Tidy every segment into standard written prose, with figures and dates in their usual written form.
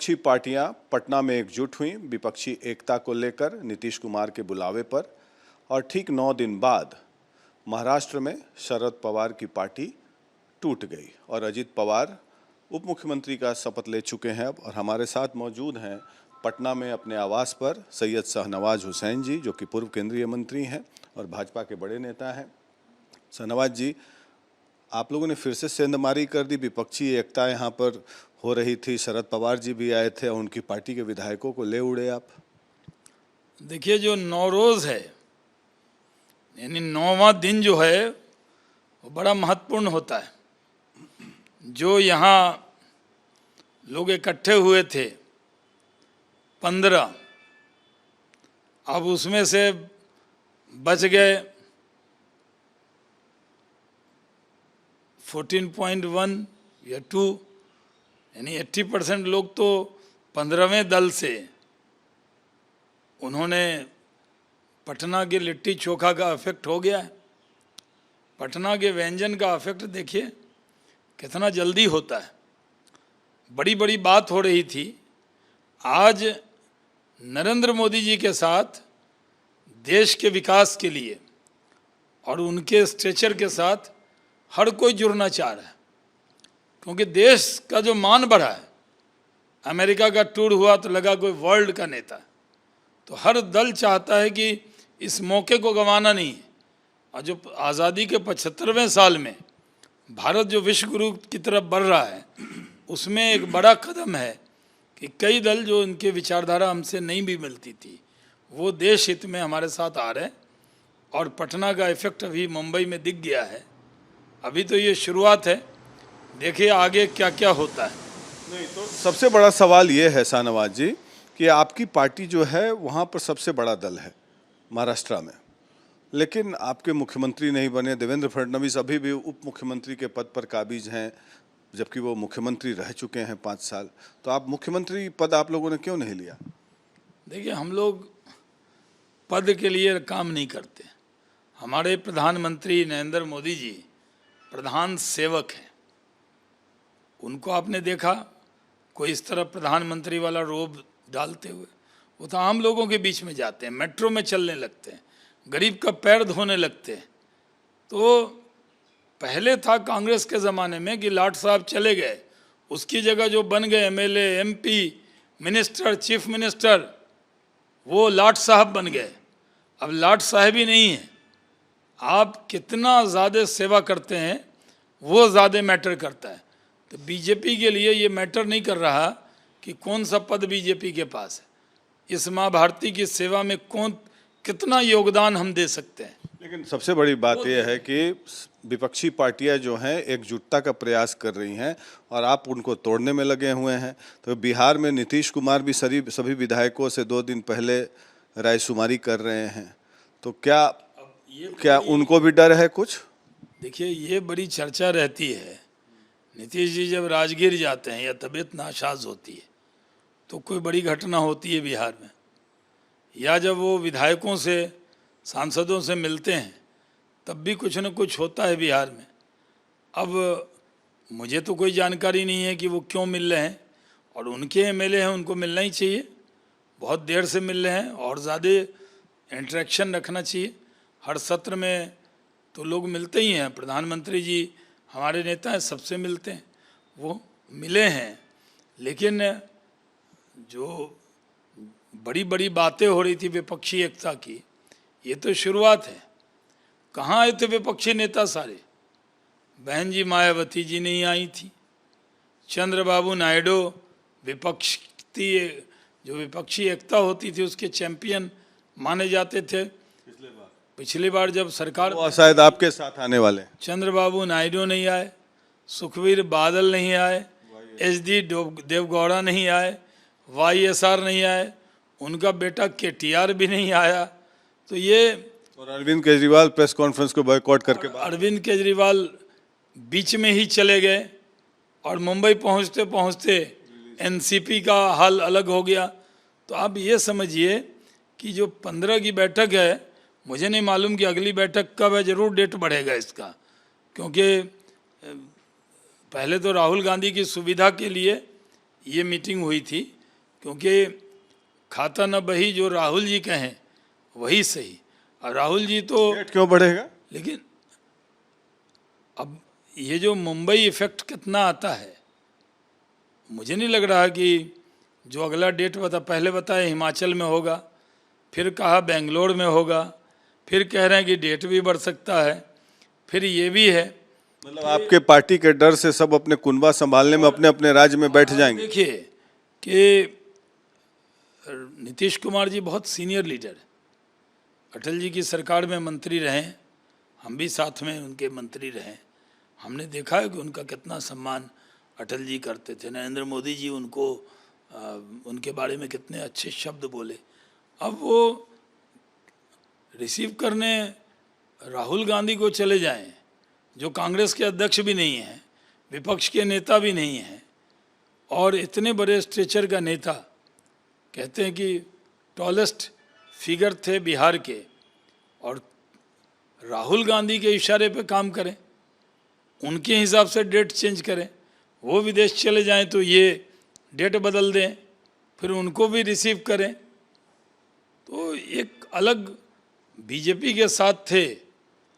विपक्षी पार्टियां पटना में एकजुट हुईं विपक्षी एकता को लेकर नीतीश कुमार के बुलावे पर, और ठीक 9 दिन बाद महाराष्ट्र में शरद पवार की पार्टी टूट गई और अजित पवार उप मुख्यमंत्री का शपथ ले चुके हैं अब। और हमारे साथ मौजूद हैं पटना में अपने आवास पर सैयद शाहनवाज हुसैन जी, जो कि पूर्व केंद्रीय मंत्री हैं और भाजपा के बड़े नेता हैं। शाहनवाज जी, आप लोगों ने फिर से सेंधमारी कर दी, विपक्षी एकता यहाँ पर हो रही थी, शरद पवार जी भी आए थे और उनकी पार्टी के विधायकों को ले उड़े आप। देखिए, जो नौरोज़ है यानी 9वां दिन जो है वो बड़ा महत्वपूर्ण होता है। जो यहाँ लोग इकट्ठे हुए थे 15, अब उसमें से बच गए 14.1 या 2, यानी 80% लोग तो 15वें दल से। उन्होंने पटना के लिट्टी चोखा का इफेक्ट हो गया है। पटना के व्यंजन का इफेक्ट देखिए कितना जल्दी होता है। बड़ी बड़ी बात हो रही थी। आज नरेंद्र मोदी जी के साथ देश के विकास के लिए और उनके स्ट्रेचर के साथ हर कोई जुड़ना चाह रहा है, क्योंकि देश का जो मान बढ़ा है। अमेरिका का टूर हुआ तो लगा कोई वर्ल्ड का नेता, तो हर दल चाहता है कि इस मौके को गंवाना नहीं है। और जो आज़ादी के 75वें साल में भारत जो विश्व गुरु की तरफ बढ़ रहा है, उसमें एक बड़ा कदम है कि कई दल जो इनके विचारधारा हमसे नहीं भी मिलती थी, वो देश हित में हमारे साथ आ रहे हैं। और पटना का इफेक्ट अभी मुंबई में दिख गया है। अभी तो ये शुरुआत है, देखिए आगे क्या क्या होता है। नहीं तो सबसे बड़ा सवाल ये है शाहनवाज जी कि आपकी पार्टी जो है वहाँ पर सबसे बड़ा दल है महाराष्ट्र में, लेकिन आपके मुख्यमंत्री नहीं बने। देवेंद्र फडणवीस अभी भी उप मुख्यमंत्री के पद पर काबिज हैं, जबकि वो मुख्यमंत्री रह चुके हैं 5 साल। तो आप मुख्यमंत्री पद आप लोगों ने क्यों नहीं लिया? देखिए, हम लोग पद के लिए काम नहीं करते। हमारे प्रधानमंत्री नरेंद्र मोदी जी प्रधान सेवक हैं। उनको आपने देखा कोई इस तरह प्रधानमंत्री वाला रोब डालते हुए? वो तो आम लोगों के बीच में जाते हैं, मेट्रो में चलने लगते हैं, गरीब का पैर धोने लगते हैं। तो पहले था कांग्रेस के ज़माने में कि लाट साहब चले गए, उसकी जगह जो बन गए MLA, MP, minister, chief minister, वो लाट साहब बन गए। अब लाट साहब ही नहीं है। आप कितना ज़्यादा सेवा करते हैं वो ज़्यादा मैटर करता है। तो बीजेपी के लिए ये मैटर नहीं कर रहा कि कौन सा पद बीजेपी के पास है। इस माँ भारती की सेवा में कौन कितना योगदान हम दे सकते हैं। लेकिन सबसे बड़ी बात यह है कि विपक्षी पार्टियां जो हैं एकजुटता का प्रयास कर रही हैं और आप उनको तोड़ने में लगे हुए हैं। तो बिहार में नीतीश कुमार भी सभी विधायकों से 2 दिन पहले रायशुमारी कर रहे हैं। तो क्या उनको भी डर है कुछ? देखिए, ये बड़ी चर्चा रहती है। नीतीश जी जब राजगीर जाते हैं या तबीयत नासाज होती है तो कोई बड़ी घटना होती है बिहार में, या जब वो विधायकों से, सांसदों से मिलते हैं तब भी कुछ न कुछ होता है बिहार में। अब मुझे तो कोई जानकारी नहीं है कि वो क्यों मिल रहे हैं, और उनके एमएलए हैं, उनको मिलना ही चाहिए। बहुत देर से मिल रहे हैं और ज़्यादा इंटरेक्शन रखना चाहिए। हर सत्र में तो लोग मिलते ही हैं। प्रधानमंत्री जी हमारे नेता हैं, सबसे मिलते हैं, वो मिले हैं। लेकिन जो बड़ी बड़ी बातें हो रही थी विपक्षी एकता की, ये तो शुरुआत है। कहाँ आए थे विपक्षी नेता सारे? बहन जी मायावती जी नहीं आई थी। चंद्रबाबू नायडू जो विपक्षी एकता होती थी उसके चैंपियन माने जाते थे। पिछली बार जब सरकार, वो शायद आपके साथ आने वाले, चंद्रबाबू नायडू नहीं आए, सुखबीर बादल नहीं आए, एचडी देवगौड़ा नहीं आए, वाईएसआर नहीं आए, उनका बेटा केटीआर भी नहीं आया। तो ये, और अरविंद केजरीवाल प्रेस कॉन्फ्रेंस को बॉयकॉट करके अरविंद केजरीवाल बीच में ही चले गए और मुंबई पहुंचते पहुंचते एनसीपी का हाल अलग हो गया। तो आप ये समझिए कि जो 15 की बैठक है, मुझे नहीं मालूम कि अगली बैठक कब है, ज़रूर डेट बढ़ेगा इसका, क्योंकि पहले तो राहुल गांधी की सुविधा के लिए ये मीटिंग हुई थी, क्योंकि खाता न बही जो राहुल जी कहें वही सही। और राहुल जी तो डेट क्यों बढ़ेगा? लेकिन अब ये जो मुंबई इफेक्ट कितना आता है, मुझे नहीं लग रहा कि जो अगला डेट पहले बताए हिमाचल में होगा, फिर कहा बेंगलोर में होगा, फिर कह रहे हैं कि डेट भी बढ़ सकता है, फिर ये भी है। मतलब आपके पार्टी के डर से सब अपने कुनबा संभालने में अपने अपने राज्य में बैठ जाएंगे। देखिए कि नीतीश कुमार जी बहुत सीनियर लीडर है, अटल जी की सरकार में मंत्री रहे, हम भी साथ में उनके मंत्री रहे। हमने देखा है कि उनका कितना सम्मान अटल जी करते थे। नरेंद्र मोदी जी उनको उनके बारे में कितने अच्छे शब्द बोले। अब वो रिसीव करने राहुल गांधी को चले जाएं, जो कांग्रेस के अध्यक्ष भी नहीं हैं, विपक्ष के नेता भी नहीं हैं, और इतने बड़े स्ट्रेचर का नेता, कहते हैं कि टॉलेस्ट फिगर थे बिहार के, और राहुल गांधी के इशारे पे काम करें, उनके हिसाब से डेट चेंज करें। वो विदेश चले जाएं तो ये डेट बदल दें, फिर उनको भी रिसीव करें। तो एक अलग बीजेपी के साथ थे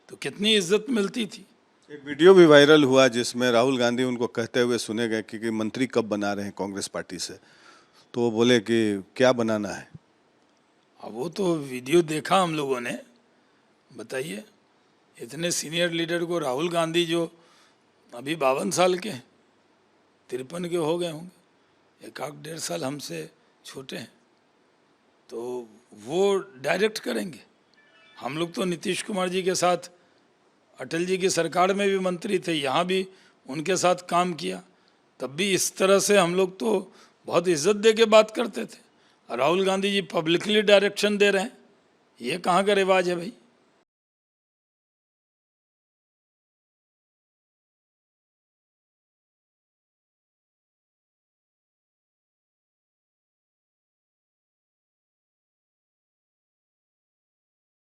तो कितनी इज्जत मिलती थी। एक वीडियो भी वायरल हुआ जिसमें राहुल गांधी उनको कहते हुए सुने गए कि मंत्री कब बना रहे हैं कांग्रेस पार्टी से, तो वो बोले कि क्या बनाना है। अब वो तो वीडियो देखा हम लोगों ने। बताइए, इतने सीनियर लीडर को, राहुल गांधी जो अभी 52 साल के, 53 के हो गए होंगे, 1-1.5 साल हमसे छोटे हैं, तो वो डायरेक्ट करेंगे। हम लोग तो नीतीश कुमार जी के साथ अटल जी की सरकार में भी मंत्री थे, यहाँ भी उनके साथ काम किया, तब भी इस तरह से हम लोग तो बहुत इज्जत दे के बात करते थे। राहुल गांधी जी पब्लिकली डायरेक्शन दे रहे हैं, ये कहाँ का रिवाज है भाई।